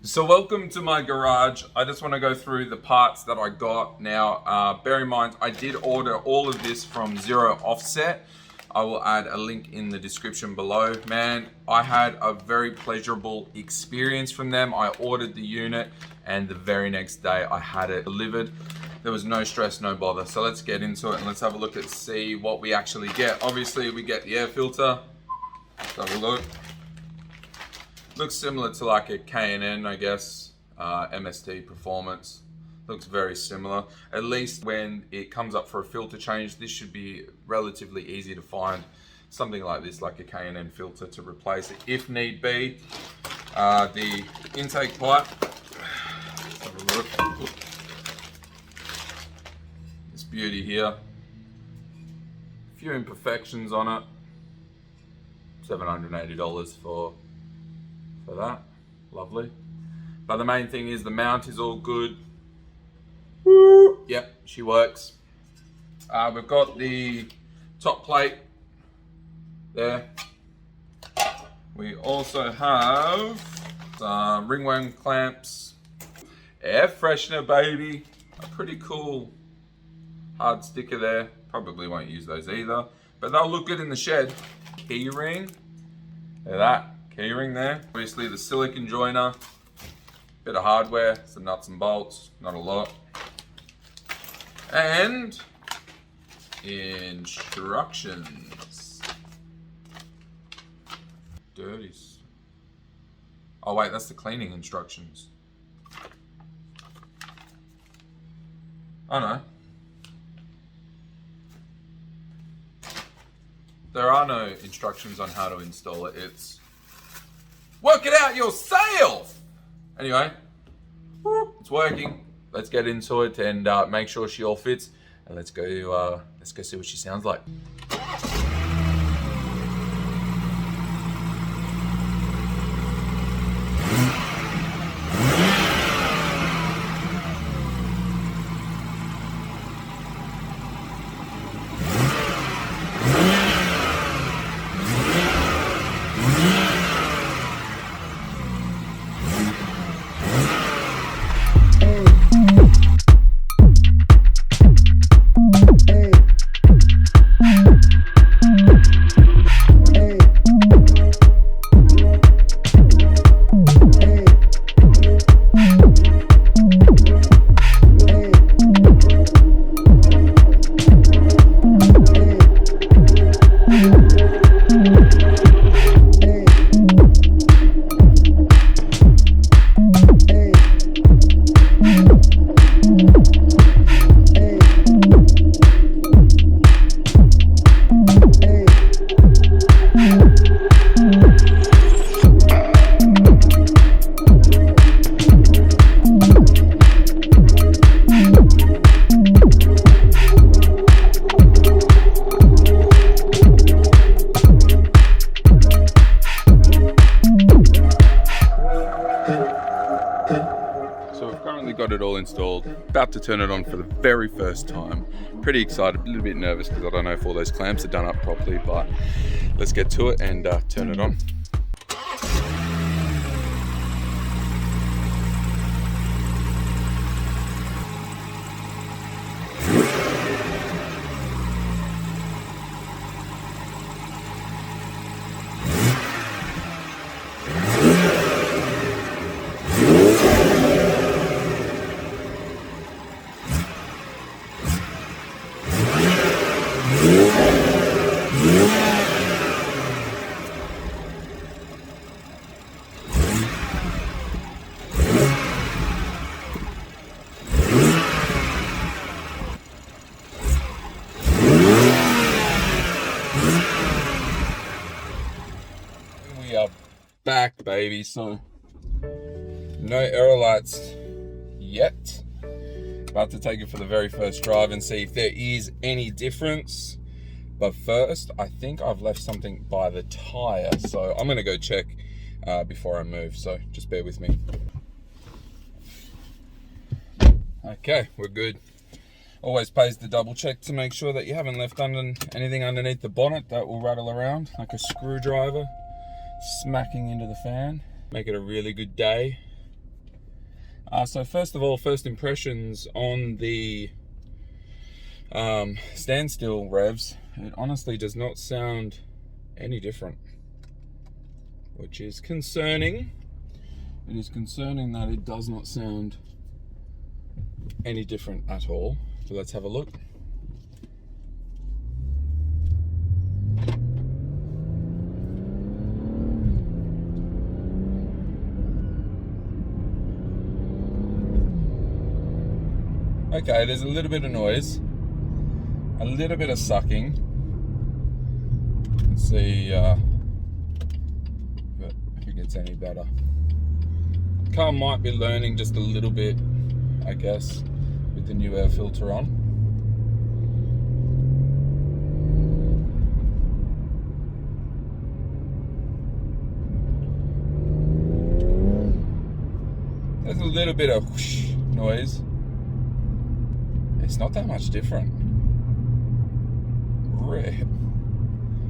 So welcome to my garage. I just want to go through the parts that I got. Now, bear in mind, I did order all of this from Zero Offset. I will add a link in the description below. Man, I had a very pleasurable experience from them. I ordered the unit and the very next day I had it delivered. There was no stress, no bother. So let's get into it and let's have a look and see what we actually get. Obviously, we get the air filter. Let's have a look. Looks similar to like a K&N, I guess, MST Performance. Looks very similar. At least when it comes up for a filter change, this should be relatively easy to find. Something like this, like a K&N filter to replace it if need be. The intake pipe. Let's have a look. This beauty here. A few imperfections on it. $780 for that. Lovely. But the main thing is the mount is all good. Woo! Yep, she works. We've got the top plate there. We also have some ringworm clamps, air freshener, baby. A pretty cool hard sticker there. Probably won't use those either, but they'll look good in the shed. Key ring. Look at that. Keyring there. Obviously the silicone joiner, bit of hardware, some nuts and bolts, not a lot. And instructions. Dirties. Oh wait, that's the cleaning instructions. Oh no. There are no instructions on how to install it. It's work it out yourself. Anyway, it's working. Let's get into it and make sure she all fits. And let's go see what she sounds like. Got it all installed, about to turn it on for the very first time. Pretty excited, a little bit nervous because I don't know if all those clamps are done up properly, but let's get to it and turn it on. Back, baby. So no error lights yet. About to take it for the very first drive and see if there is any difference. But first, I think I've left something by the tire, so I'm gonna go check before I move. So just bear with me. Okay, we're good. Always pays to double check to make sure that you haven't left anything underneath the bonnet that will rattle around like a screwdriver smacking into the fan. Make it a really good day. So first of all, first impressions on the standstill revs, it honestly does not sound any different, which is concerning. It is concerning that it does not sound any different at all. So let's have a look. Okay, there's a little bit of noise, a little bit of sucking. Let's see if it gets any better. Car might be learning just a little bit, I guess, with the new air filter on. There's a little bit of whoosh noise. It's not that much different.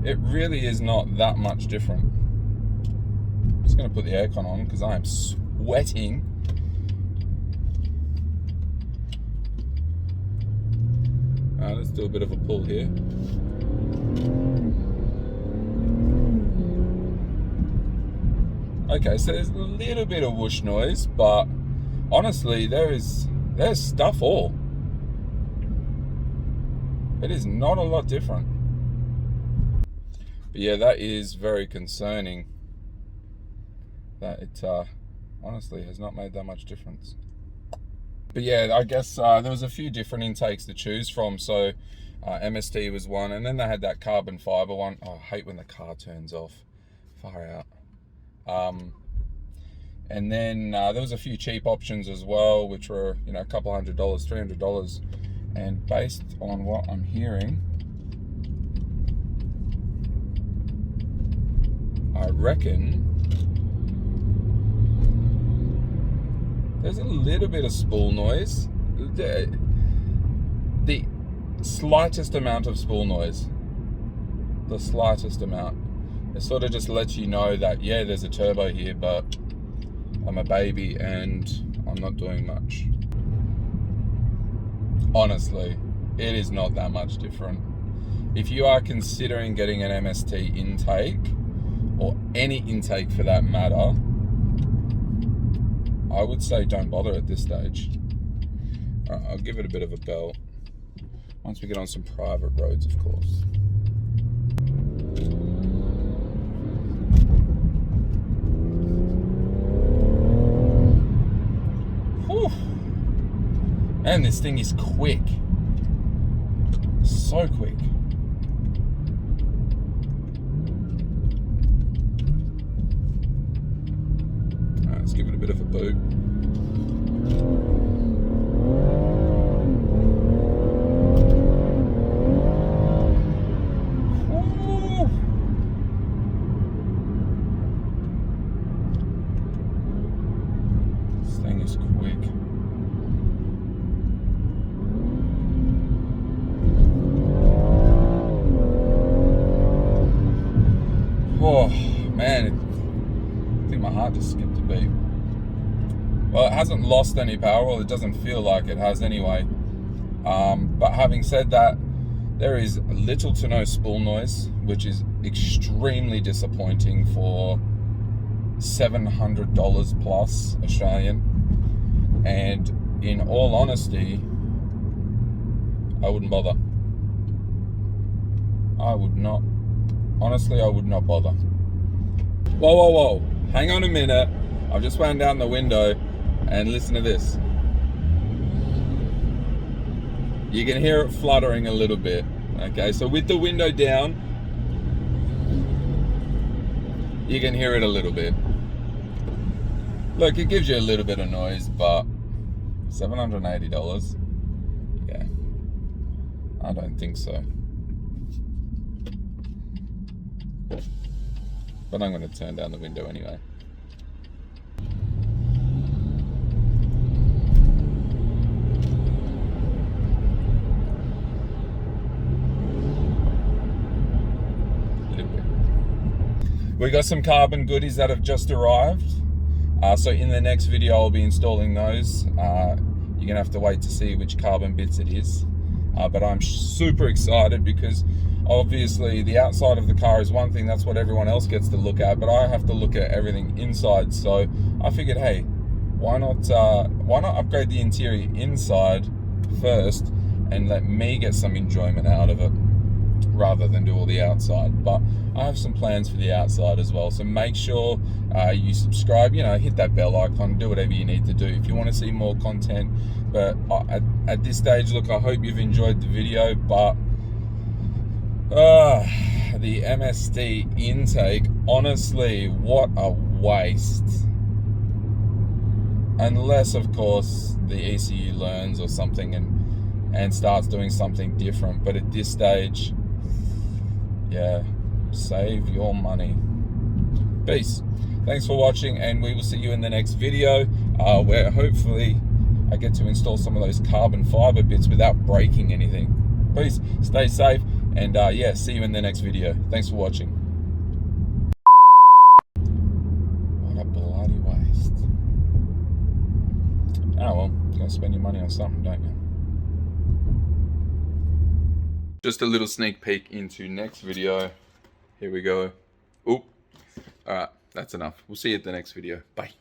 It really is not that much different. I'm just going to put the aircon on because I am sweating. Let's do a bit of a pull here. Okay, so there's a little bit of whoosh noise, but honestly, there's stuff all. It is not a lot different. But yeah, that is very concerning that it honestly has not made that much difference. But yeah, I guess there was a few different intakes to choose from. So MST was one, and then they had that carbon fiber one. Oh, I hate when the car turns off. Far out. And then there was a few cheap options as well, which were, you know, a couple $100, $300. And based on what I'm hearing, I reckon there's a little bit of spool noise. The slightest amount of spool noise. The slightest amount. It sort of just lets you know that, yeah, there's a turbo here, but I'm a baby and I'm not doing much. Honestly, it is not that much different. If you are considering getting an MST intake, or any intake for that matter, I would say don't bother at this stage. I'll give it a bit of a bell once we get on some private roads, of course. Whew. And this thing is quick. So quick. Alright, let's give it a bit of a boot. Ooh. This thing is quick. Oh man, I think my heart just skipped a beat. Well, it hasn't lost any power, or it doesn't feel like it has anyway. But having said that, there is little to no spool noise, which is extremely disappointing for $700 plus Australian. And in all honesty, I wouldn't bother. I would not. Honestly, I would not bother. Whoa, whoa, whoa. Hang on a minute. I've just wound down the window and listen to this. You can hear it fluttering a little bit. Okay, so with the window down, you can hear it a little bit. Look, it gives you a little bit of noise, but $780? Yeah, I don't think so. But I'm going to turn down the window anyway. We got some carbon goodies that have just arrived. So in the next video, I'll be installing those. You're gonna have to wait to see which carbon bits it is. But I'm super excited because obviously the outside of the car is one thing, that's what everyone else gets to look at, but I have to look at everything inside. So I figured, hey, why not upgrade the interior inside first and let me get some enjoyment out of it rather than do all the outside. But I have some plans for the outside as well, so make sure you subscribe, hit that bell icon, do whatever you need to do if you want to see more content. But at this stage, look, I hope you've enjoyed the video. But the MST intake, honestly, what a waste. Unless, of course, the ECU learns or something and starts doing something different. But at this stage, yeah, save your money. Peace. Thanks for watching, and we will see you in the next video, where hopefully I get to install some of those carbon fiber bits without breaking anything. Peace. Stay safe, and yeah, see you in the next video. Thanks for watching. What a bloody waste. Oh well, you gotta spend your money on something, don't you? Just a little sneak peek into next video. Here we go. Oop. Alright, that's enough. We'll see you at the next video. Bye.